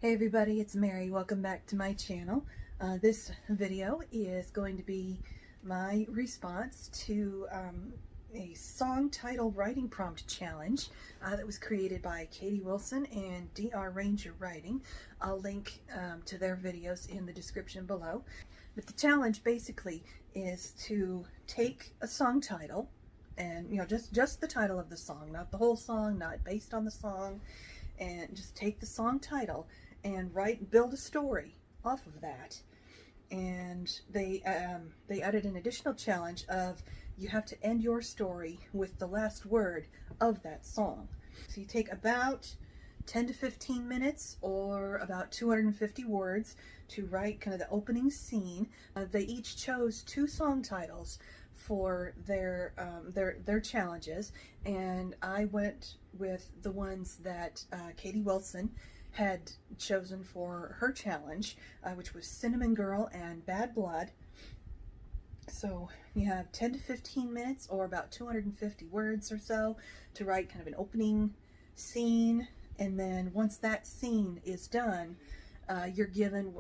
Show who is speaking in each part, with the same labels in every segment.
Speaker 1: Hey everybody, it's Mary. Welcome back to my channel. This video is going to be my response to a song title writing prompt challenge that was created by Katie Wilson and DR Ranger Writing. I'll link to their videos in the description below. But the challenge basically is to take a song title, and just the title of the song, not the whole song, not based on the song, and just take the song title and build a story off of that. And they added an additional challenge of you have to end your story with the last word of that song. So you take about 10 to 15 minutes or about 250 words to write kind of the opening scene. They each chose two song titles for their challenges, and I went with the ones that Katie Wilson had chosen for her challenge, which was Cinnamon Girl and Bad Blood. So you have 10 to 15 minutes or about 250 words or so to write kind of an opening scene, and then once that scene is done, you're given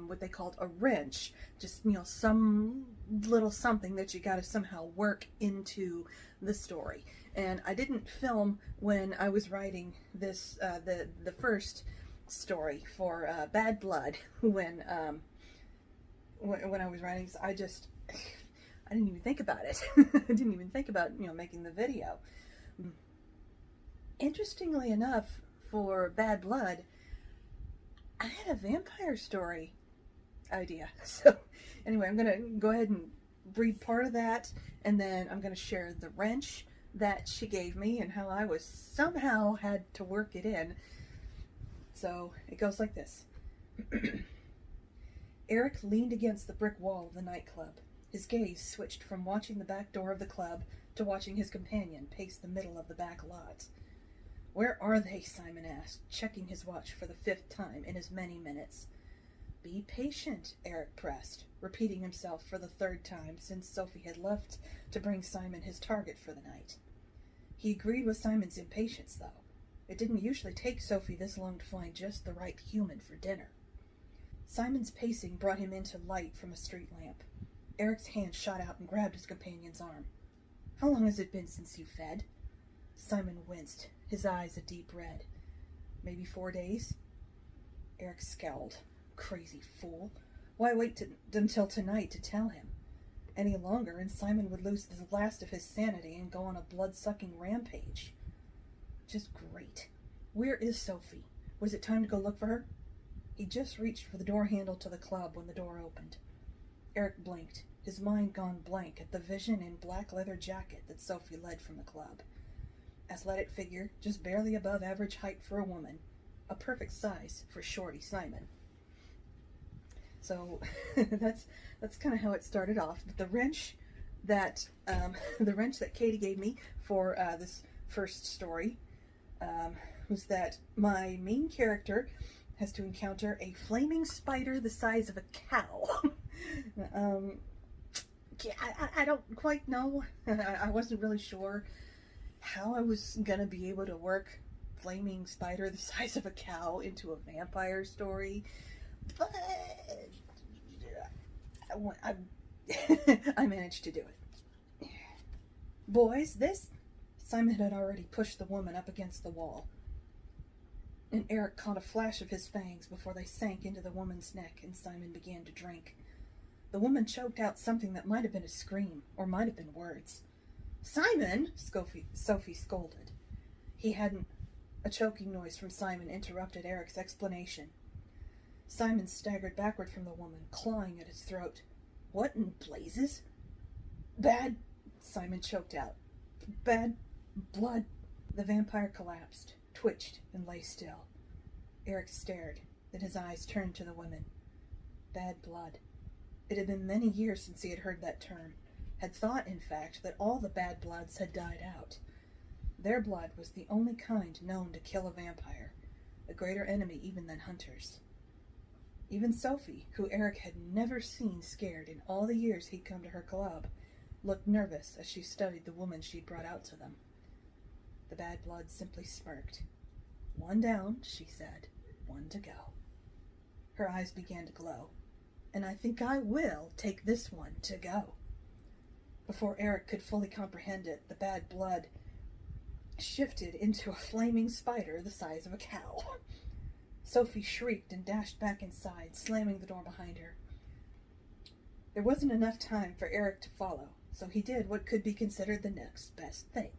Speaker 1: what they called a wrench, just some little something that you got to somehow work into the story. And I didn't film when I was writing this the first story for Bad Blood when I was writing. I didn't even think about it. I didn't even think about making the video. Interestingly enough, for Bad Blood, I had a vampire story idea. So anyway, I'm gonna go ahead and read part of that, and then I'm gonna share the wrench that she gave me and how I somehow had to work it in. So it goes like this. Eric leaned against the brick wall of the nightclub. His gaze switched from watching the back door of the club to watching his companion pace the middle of the back lot. "Where are they?" Simon asked, checking his watch for the 5th time in as many minutes. "Be patient," Eric pressed, repeating himself for the 3rd time since Sophie had left to bring Simon his target for the night. He agreed with Simon's impatience, though. It didn't usually take Sophie this long to find just the right human for dinner. Simon's pacing brought him into light from a street lamp. Eric's hand shot out and grabbed his companion's arm. "How long has it been since you fed?" Simon winced, his eyes a deep red. "Maybe 4 days?" Eric scowled. Crazy fool. Why wait until tonight to tell him? Any longer and Simon would lose the last of his sanity and go on a blood-sucking rampage. Just great. Where is Sophie? Was it time to go look for her? He just reached for the door handle to the club when the door opened. Eric blinked, his mind gone blank at the vision in black leather jacket that Sophie led from the club. Athletic figure, just barely above average height for a woman. A perfect size for shorty Simon. So that's kind of how it started off. But the wrench that Katie gave me for this first story was that my main character has to encounter a flaming spider the size of a cow. I don't quite know. I wasn't really sure how I was gonna be able to work flaming spider the size of a cow into a vampire story, but I managed to do it. "Boys, this..." Simon had already pushed the woman up against the wall, and Eric caught a flash of his fangs before they sank into the woman's neck and Simon began to drink. The woman choked out something that might have been a scream, or might have been words. "Simon!" Sophie scolded. He hadn't. A choking noise from Simon interrupted Eric's explanation. Simon staggered backward from the woman, clawing at his throat. "What in blazes?" "Bad..." Simon choked out. "Bad blood..." The vampire collapsed, twitched, and lay still. Eric stared, then his eyes turned to the woman. Bad blood. It had been many years since he had heard that term, had thought, in fact, that all the bad bloods had died out. Their blood was the only kind known to kill a vampire, a greater enemy even than hunters. Even Sophie, who Eric had never seen scared in all the years he'd come to her club, looked nervous as she studied the woman she'd brought out to them. The bad blood simply smirked. "One down," she said. "One to go." Her eyes began to glow. "And I think I will take this one to go." Before Eric could fully comprehend it, the bad blood shifted into a flaming spider the size of a cow. Sophie shrieked and dashed back inside, slamming the door behind her. There wasn't enough time for Eric to follow, so he did what could be considered the next best thing.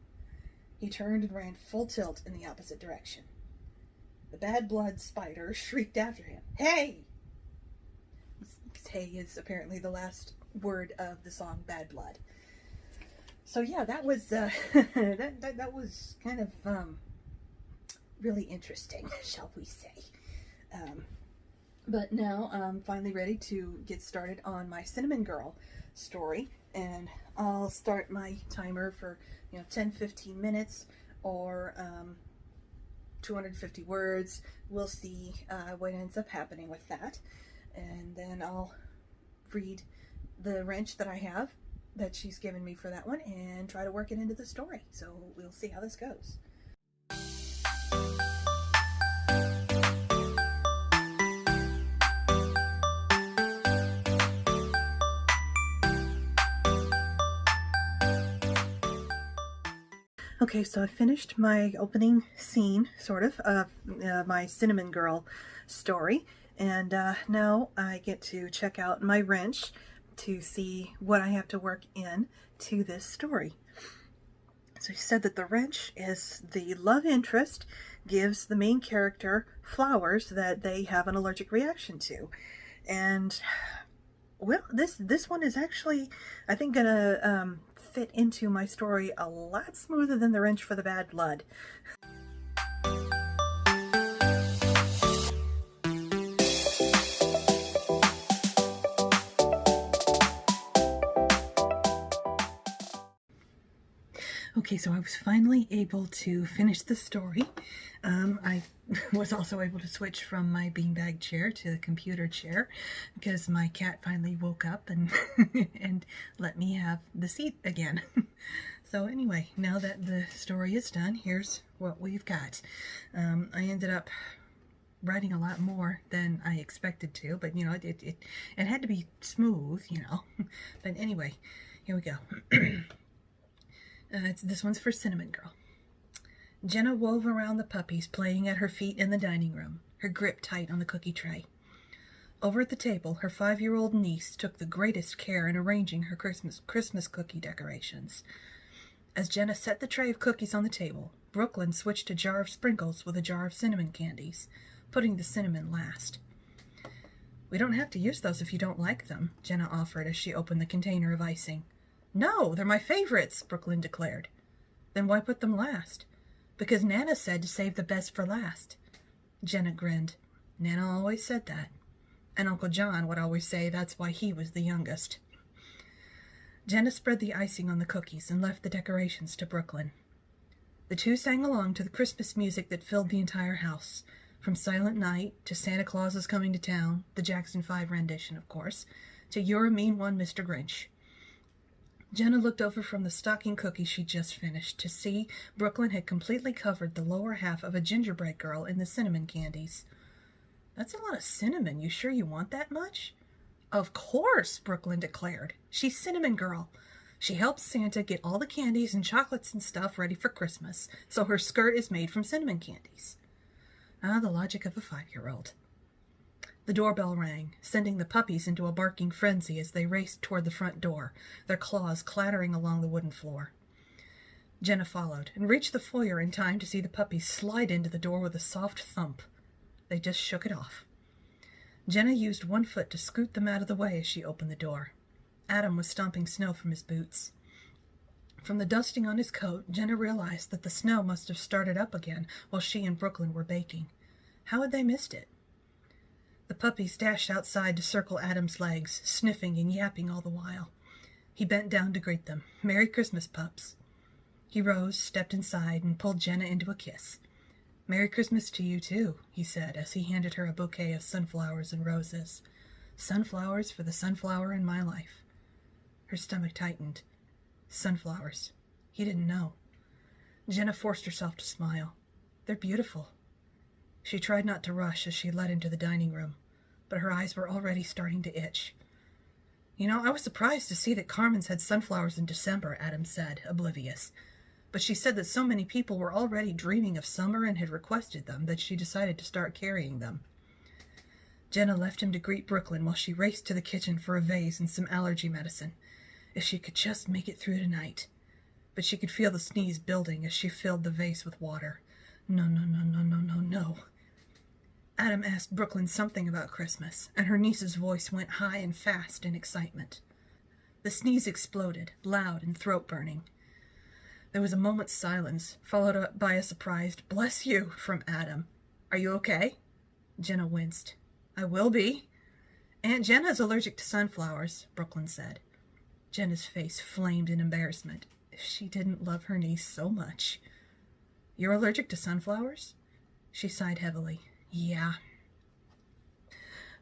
Speaker 1: He turned and ran full tilt in the opposite direction. The bad blood spider shrieked after him. "Hey!" Hey is apparently the last word of the song Bad Blood. So yeah, that was that was kind of really interesting, shall we say. But now I'm finally ready to get started on my Cinnamon Girl story, and I'll start my timer for 10-15 minutes or 250 words. We'll see what ends up happening with that, and then I'll read the wrench that I have that she's given me for that one and try to work it into the story. So we'll see how this goes. Okay, so I finished my opening scene, sort of my Cinnamon Girl story, and now I get to check out my wrench to see what I have to work in to this story. So he said that the wrench is the love interest gives the main character flowers that they have an allergic reaction to. And well, this one is actually, I think, gonna fit into my story a lot smoother than the wrench for the bad blood. Okay, so I was finally able to finish the story. I was also able to switch from my beanbag chair to the computer chair because my cat finally woke up and and let me have the seat again. So anyway, now that the story is done, here's what we've got. I ended up writing a lot more than I expected to, but it had to be smooth, But anyway, here we go. This one's for Cinnamon Girl. Jenna wove around the puppies playing at her feet in the dining room, her grip tight on the cookie tray. Over at the table, her 5-year-old niece took the greatest care in arranging her Christmas cookie decorations. As Jenna set the tray of cookies on the table, Brooklyn switched a jar of sprinkles with a jar of cinnamon candies, putting the cinnamon last. "We don't have to use those if you don't like them," Jenna offered as she opened the container of icing. "No, they're my favorites," Brooklyn declared. "Then why put them last?" "Because Nana said to save the best for last." Jenna grinned. Nana always said that. And Uncle John would always say that's why he was the youngest. Jenna spread the icing on the cookies and left the decorations to Brooklyn. The two sang along to the Christmas music that filled the entire house, from Silent Night to Santa Claus is Coming to Town, the Jackson 5 rendition, of course, to You're a Mean One, Mr. Grinch. Jenna looked over from the stocking cookies she'd just finished to see Brooklyn had completely covered the lower half of a gingerbread girl in the cinnamon candies. "That's a lot of cinnamon. You sure you want that much?" "Of course," Brooklyn declared. "She's Cinnamon Girl. She helps Santa get all the candies and chocolates and stuff ready for Christmas, so her skirt is made from cinnamon candies." Ah, the logic of a 5-year-old. The doorbell rang, sending the puppies into a barking frenzy as they raced toward the front door, their claws clattering along the wooden floor. Jenna followed and reached the foyer in time to see the puppies slide into the door with a soft thump. They just shook it off. Jenna used one foot to scoot them out of the way as she opened the door. Adam was stomping snow from his boots. From the dusting on his coat, Jenna realized that the snow must have started up again while she and Brooklyn were baking. How had they missed it? The puppies dashed outside to circle Adam's legs, sniffing and yapping all the while. He bent down to greet them. "Merry Christmas, pups." He rose, stepped inside, and pulled Jenna into a kiss. "Merry Christmas to you, too," he said as he handed her a bouquet of sunflowers and roses. "Sunflowers for the sunflower in my life." Her stomach tightened. Sunflowers. He didn't know. Jenna forced herself to smile. "They're beautiful." She tried not to rush as she led into the dining room. but her eyes were already starting to itch. You know, I was surprised to see that Carmen's had sunflowers in December, Adam said, oblivious. But she said that so many people were already dreaming of summer and had requested them that she decided to start carrying them. Jenna left him to greet Brooklyn while she raced to the kitchen for a vase and some allergy medicine. If she could just make it through tonight. But she could feel the sneeze building as she filled the vase with water. No, no, no, no, no, no, no. Adam asked Brooklyn something about Christmas, and her niece's voice went high and fast in excitement. The sneeze exploded, loud and throat-burning. There was a moment's silence, followed up by a surprised, "Bless you," from Adam. "Are you okay?" Jenna winced. "I will be." "Aunt Jenna's allergic to sunflowers," Brooklyn said. Jenna's face flamed in embarrassment. She didn't love her niece so much. "You're allergic to sunflowers?" She sighed heavily. "Yeah."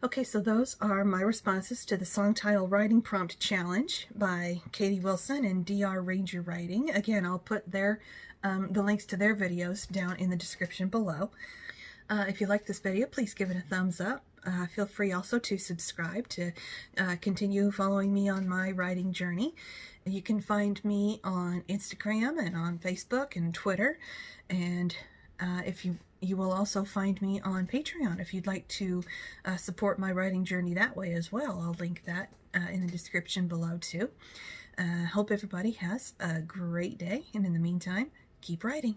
Speaker 1: Okay, so those are my responses to the song title writing prompt challenge by Katie Wilson and DR Ranger Writing. Again, I'll put the links to their videos down in the description below. If you like this video, please give it a thumbs up. Feel free also to subscribe to continue following me on my writing journey. You can find me on Instagram and on Facebook and Twitter, and you will also find me on Patreon if you'd like to support my writing journey that way as well. I'll link that in the description below too. Hope everybody has a great day, and in the meantime, keep writing.